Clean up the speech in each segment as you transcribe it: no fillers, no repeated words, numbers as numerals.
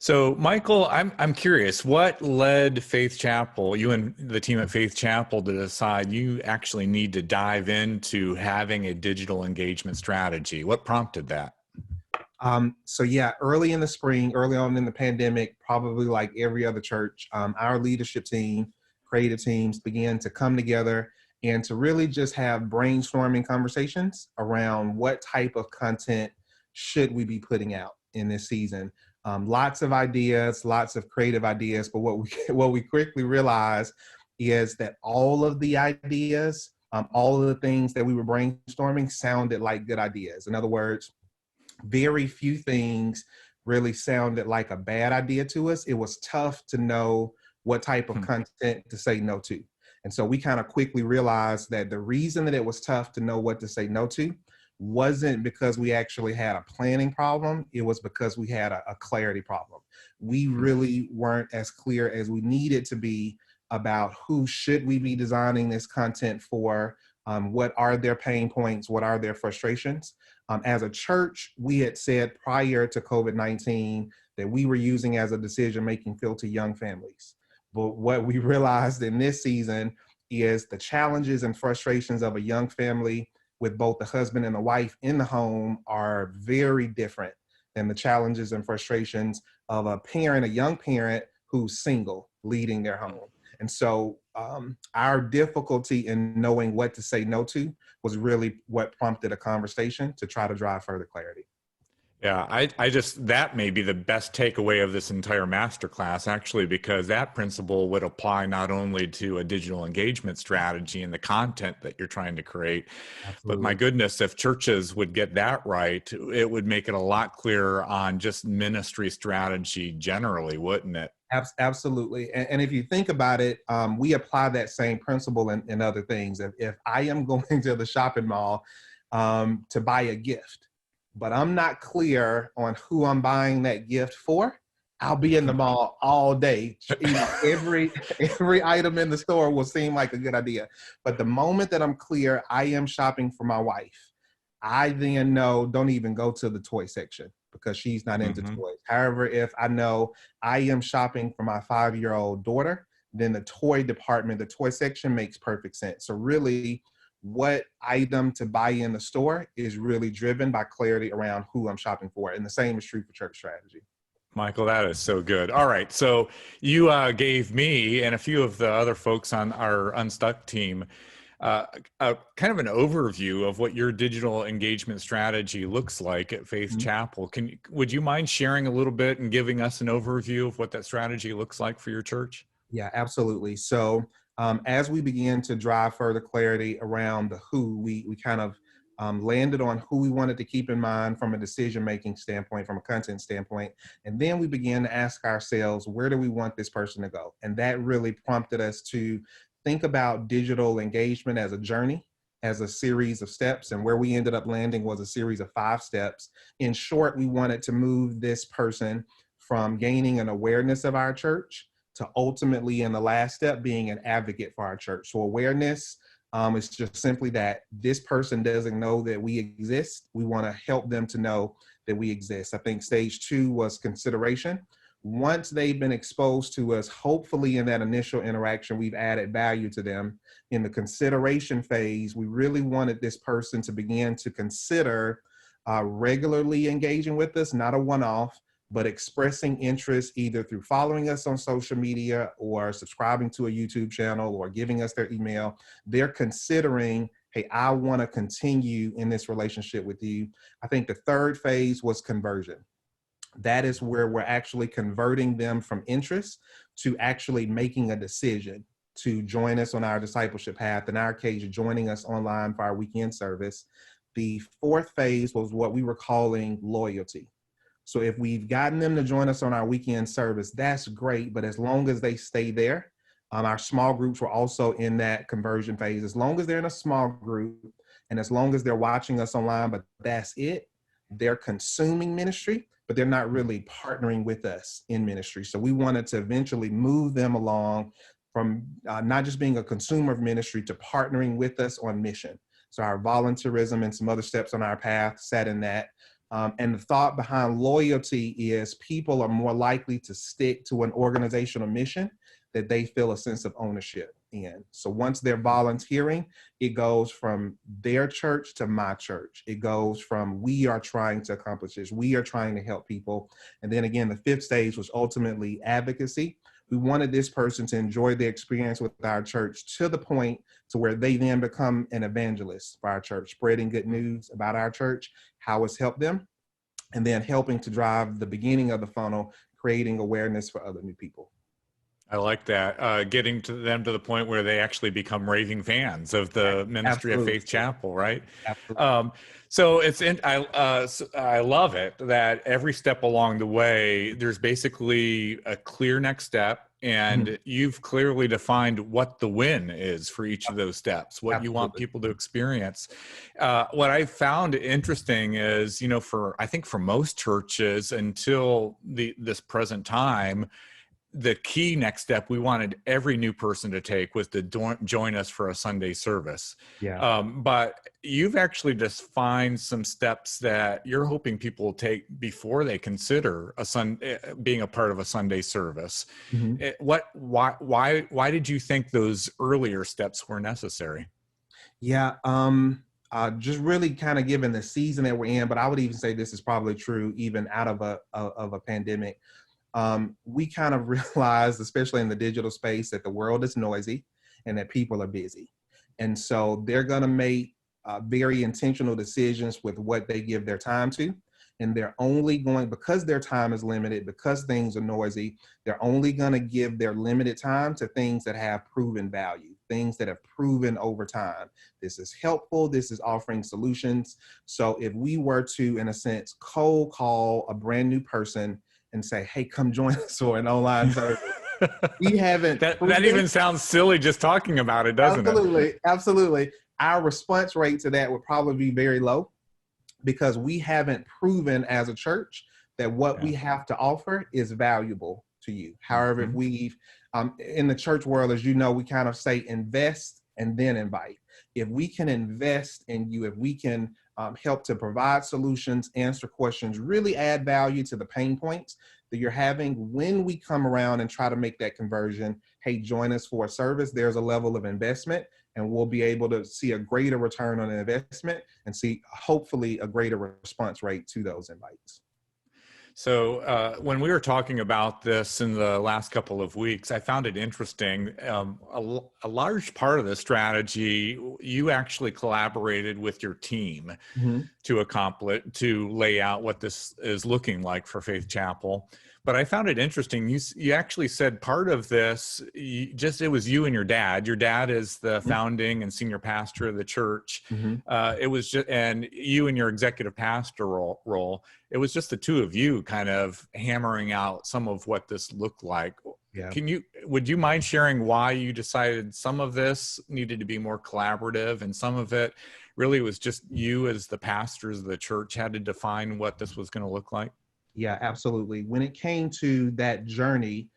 So, Michael, I'm curious, what led Faith Chapel, you and the team at Faith Chapel, to decide you actually need to dive into having a digital engagement strategy? What prompted that? So yeah, early in the spring, early on in the pandemic, probably like every other church, our leadership team, creative teams began to come together and to really just have brainstorming conversations around what type of content should we be putting out in this season. Lots of ideas, lots of creative ideas, but what we what we quickly realized is that all of the ideas, all of the things that we were brainstorming sounded like good ideas. In other words, very few things really sounded like a bad idea to us. It was tough to know what type of Hmm. content to say no to. And so we kind of quickly realized that the reason that it was tough to know what to say no to wasn't because we actually had a planning problem. It was because we had a clarity problem. We Hmm. really weren't as clear as we needed to be about who should we be designing this content for, what are their pain points, what are their frustrations. As a church, we had said prior to COVID-19 that we were using as a decision-making filter young families. But what we realized in this season is the challenges and frustrations of a young family with both the husband and the wife in the home are very different than the challenges and frustrations of a parent, a young parent who's single, leading their home. And so our difficulty in knowing what to say no to was really what prompted a conversation to try to drive further clarity. Yeah, I just, that may be the best takeaway of this entire masterclass, actually, because that principle would apply not only to a digital engagement strategy and the content that you're trying to create, but my Absolutely. goodness, if churches would get that right, it would make it a lot clearer on just ministry strategy generally, wouldn't it? Absolutely. And if you think about it, we apply that same principle in other things. If I am going to the shopping mall to buy a gift, but I'm not clear on who I'm buying that gift for, I'll be in the mall all day. You know, every item in the store will seem like a good idea. But the moment that I'm clear, I am shopping for my wife, I then know don't even go to the toy section because she's not into Hmm. toys. However, if I know I am shopping for my 5-year-old daughter, then the toy department, the toy section makes perfect sense. So really, what item to buy in the store is really driven by clarity around who I'm shopping for. And the same is true for church strategy. Michael, that is so good. All right. So you gave me and a few of the other folks on our Unstuck team a kind of an overview of what your digital engagement strategy looks like at Faith Mhm. Chapel. Would you mind sharing a little bit and giving us an overview of what that strategy looks like for your church? Yeah, absolutely. So as we begin to drive further clarity around the who, we kind of landed on who we wanted to keep in mind from a decision-making standpoint, from a content standpoint. And then we began to ask ourselves, where do we want this person to go? And that really prompted us to think about digital engagement as a journey, as a series of steps. And where we ended up landing was a series of 5 steps. In short, we wanted to move this person from gaining an awareness of our church to ultimately, in the last step, being an advocate for our church. So awareness is just simply that this person doesn't know that we exist. We want to help them to know that we exist. I think stage 2 was consideration. Once they've been exposed to us, hopefully in that initial interaction, we've added value to them. In the consideration phase, we really wanted this person to begin to consider regularly engaging with us, not a one-off, but expressing interest either through following us on social media or subscribing to a YouTube channel or giving us their email. They're considering, hey, I want to continue in this relationship with you. I think the third phase was conversion. That is where we're actually converting them from interest to actually making a decision to join us on our discipleship path. In our case, joining us online for our weekend service. The fourth phase was what we were calling loyalty. So if we've gotten them to join us on our weekend service, that's great. But as long as they stay there, our small groups were also in that conversion phase. As long as they're in a small group and as long as they're watching us online, but that's it, they're consuming ministry, but they're not really partnering with us in ministry. So we wanted to eventually move them along from not just being a consumer of ministry to partnering with us on mission. So our volunteerism and some other steps on our path sat in that. And the thought behind loyalty is people are more likely to stick to an organizational mission that they feel a sense of ownership in. So once they're volunteering, it goes from their church to my church. It goes from we are trying to accomplish this, we are trying to help people. And then again, the fifth stage was ultimately advocacy. We wanted this person to enjoy the experience with our church to the point to where they then become an evangelist for our church, spreading good news about our church, how it's helped them, and then helping to drive the beginning of the funnel, creating awareness for other new people. I like that. Getting to them to the point where they actually become raving fans of the ministry of Absolutely. Faith Chapel, right? Absolutely. So I love it that every step along the way, there's basically a clear next step, and you've clearly defined what the win is for each of those steps, what you want people to experience. What I found interesting is, I think for most churches until this present time, the key next step we wanted every new person to take was to join us for a Sunday service. Yeah. But you've actually defined some steps that you're hoping people will take before they consider being a part of a Sunday service. Why did you think those earlier steps were necessary? Yeah. Just really kind of given the season that we're in, but I would even say this is probably true even out of a pandemic. We kind of realized, especially in the digital space, that the world is noisy and that people are busy. And so they're going to make very intentional decisions with what they give their time to. And they're only going, because their time is limited, because things are noisy, they're only going to give their limited time to things that have proven value, things that have proven over time. This is helpful. This is offering solutions. So if we were to, in a sense, cold call a brand new person and say, hey, come join us for an online service, we haven't. that even sounds silly just talking about it, doesn't it? Absolutely. Our response rate to that would probably be very low because we haven't proven as a church that what we have to offer is valuable to you. However, if we've, in the church world, as you know, we kind of say invest and then invite. If we can invest in you, if we can help to provide solutions, answer questions, really add value to the pain points that you're having, when we come around and try to make that conversion, hey, join us for a service, there's a level of investment and we'll be able to see a greater return on investment and see hopefully a greater response rate to those invites. So when we were talking about this in the last couple of weeks, I found it interesting. A large part of the strategy, you actually collaborated with your team to lay out what this is looking like for Faith Chapel. But I found it interesting. You actually said part of this, it was you and your dad. Your dad is the founding and senior pastor of the church. It was just, and you and your executive pastor role. It was just the two of you kind of hammering out some of what this looked like. Yeah. Would you mind sharing why you decided some of this needed to be more collaborative and some of it really was just you as the pastors of the church had to define what this was going to look like? Yeah, absolutely. When it came to that journey,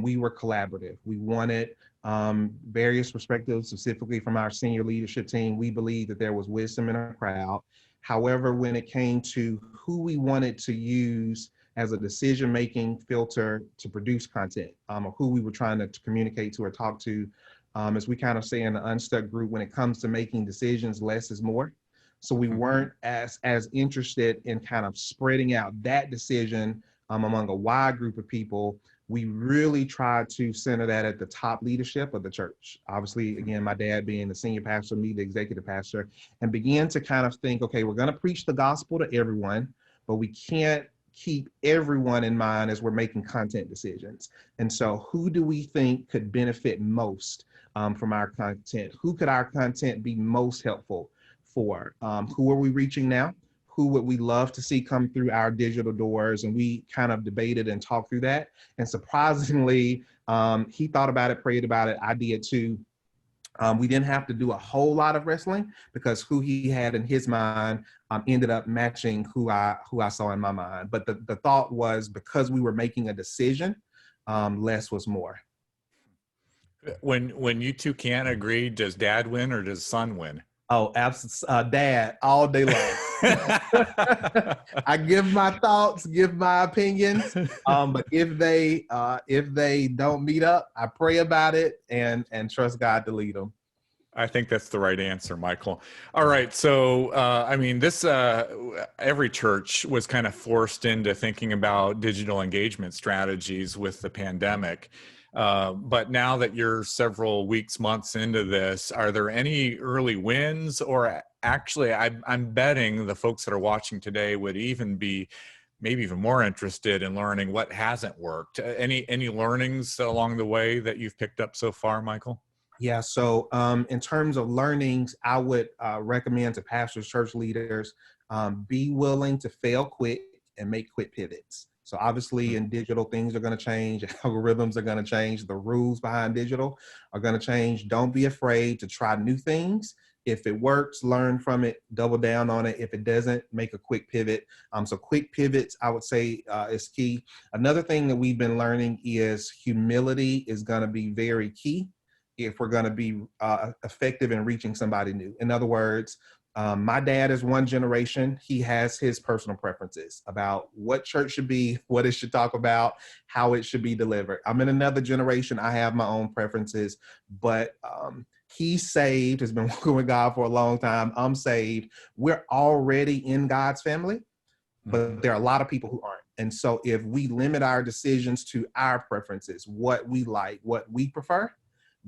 we were collaborative. We wanted various perspectives, specifically from our senior leadership team. We believed that there was wisdom in our crowd. However, when it came to who we wanted to use as a decision-making filter to produce content, or who we were trying to communicate to or talk to, as we kind of say in the Unstuck group, when it comes to making decisions, less is more. So we weren't as interested in kind of spreading out that decision among a wide group of people. We really tried to center that at the top leadership of the church. Obviously, again, my dad being the senior pastor, me, the executive pastor, and began to kind of think, okay, we're going to preach the gospel to everyone, but we can't keep everyone in mind as we're making content decisions. And so who do we think could benefit most from our content? Who could our content be most helpful for? Who are we reaching now? Who would we love to see come through our digital doors? And we kind of debated and talked through that. And surprisingly, he thought about it, prayed about it. I did too. We didn't have to do a whole lot of wrestling because who he had in his mind ended up matching who I saw in my mind. But the thought was, because we were making a decision, less was more. When you two can't agree, does dad win or does son win? Oh, absolutely, Dad, all day long. I give my thoughts, give my opinions, but if they don't meet up, I pray about it and trust God to lead them. I think that's the right answer, Michael. All right. So, I mean, every church was kind of forced into thinking about digital engagement strategies with the pandemic. But now that you're several weeks, months into this, are there any early wins? Or actually, I'm betting the folks that are watching today would even be maybe even more interested in learning what hasn't worked. Any learnings along the way that you've picked up so far, Michael? Yeah, so in terms of learnings, I would recommend to pastors, church leaders, be willing to fail quick and make quick pivots. So obviously in digital, things are going to change, algorithms are going to change, the rules behind digital are going to change. Don't be afraid to try new things. If it works, learn from it, double down on it. If it doesn't, make a quick pivot. So quick pivots, I would say, is key. Another thing that we've been learning is humility is going to be very key if we're going to be effective in reaching somebody new. In other words, my dad is one generation. He has his personal preferences about what church should be, what it should talk about, how it should be delivered. I'm in another generation. I have my own preferences, but he's saved, has been walking with God for a long time. I'm saved. We're already in God's family, but there are a lot of people who aren't. And so if we limit our decisions to our preferences, what we like, what we prefer,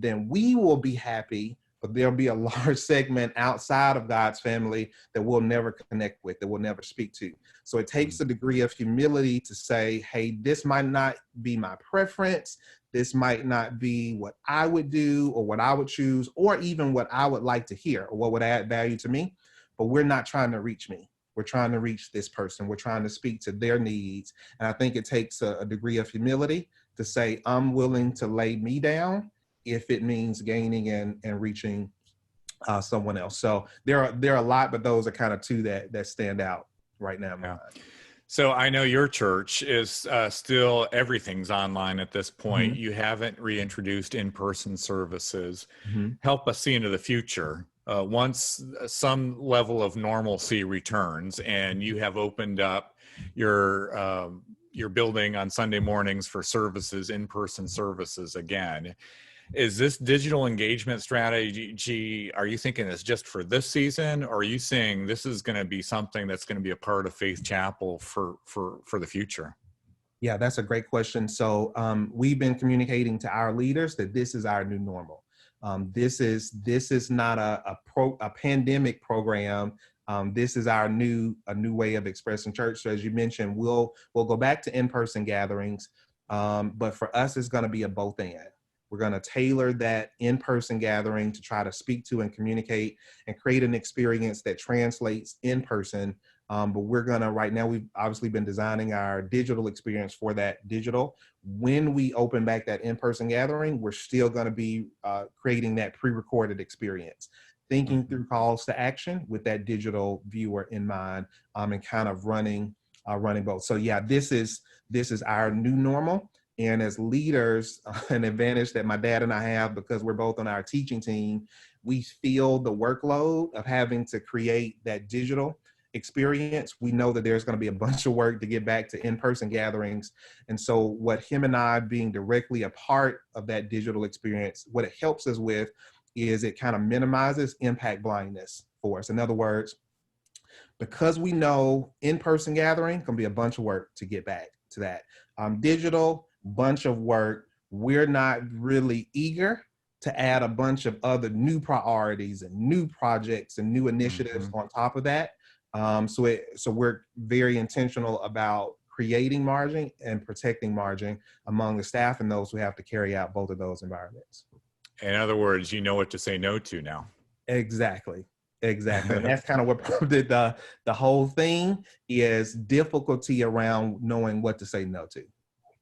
then we will be happy, but there'll be a large segment outside of God's family that we'll never connect with, that we'll never speak to. So it takes a degree of humility to say, hey, this might not be my preference. This might not be what I would do or what I would choose, or even what I would like to hear or what would add value to me. But we're not trying to reach me. We're trying to reach this person. We're trying to speak to their needs. And I think it takes a degree of humility to say, I'm willing to lay me down if it means gaining and reaching someone else. So there are a lot, but those are kind of two that stand out right now in my mind. So I know your church is still everything's online at this point. Mm-hmm. You haven't reintroduced in-person services. Mm-hmm. Help us see into the future. Once some level of normalcy returns and you have opened up your building on Sunday mornings for services, in-person services again, is this digital engagement strategy, are you thinking it's just for this season, or are you saying this is going to be something that's going to be a part of Faith Chapel for the future? Yeah, that's a great question. So we've been communicating to our leaders that this is our new normal. This is not a pandemic program. This is a new way of expressing church. So as you mentioned, we'll go back to in-person gatherings, but for us, it's going to be a both and. We're going to tailor that in-person gathering to try to speak to and communicate and create an experience that translates in person. But we're going to, right now, we've obviously been designing our digital experience for that digital. When we open back that in-person gathering, we're still going to be creating that pre-recorded experience, thinking through calls to action with that digital viewer in mind, and kind of running both. So yeah, this is our new normal. And as leaders, an advantage that my dad and I have, because we're both on our teaching team, we feel the workload of having to create that digital experience. We know that there's going to be a bunch of work to get back to in-person gatherings. And so what him and I being directly a part of that digital experience, what it helps us with is it kind of minimizes impact blindness for us. In other words, because we know in-person gathering can be a bunch of work to get back to that. Digital, bunch of work. We're not really eager to add a bunch of other new priorities and new projects and new initiatives on top of that. So we're very intentional about creating margin and protecting margin among the staff and those who have to carry out both of those environments. In other words, you know what to say no to now. Exactly. And that's kind of what prompted the whole thing is difficulty around knowing what to say no to.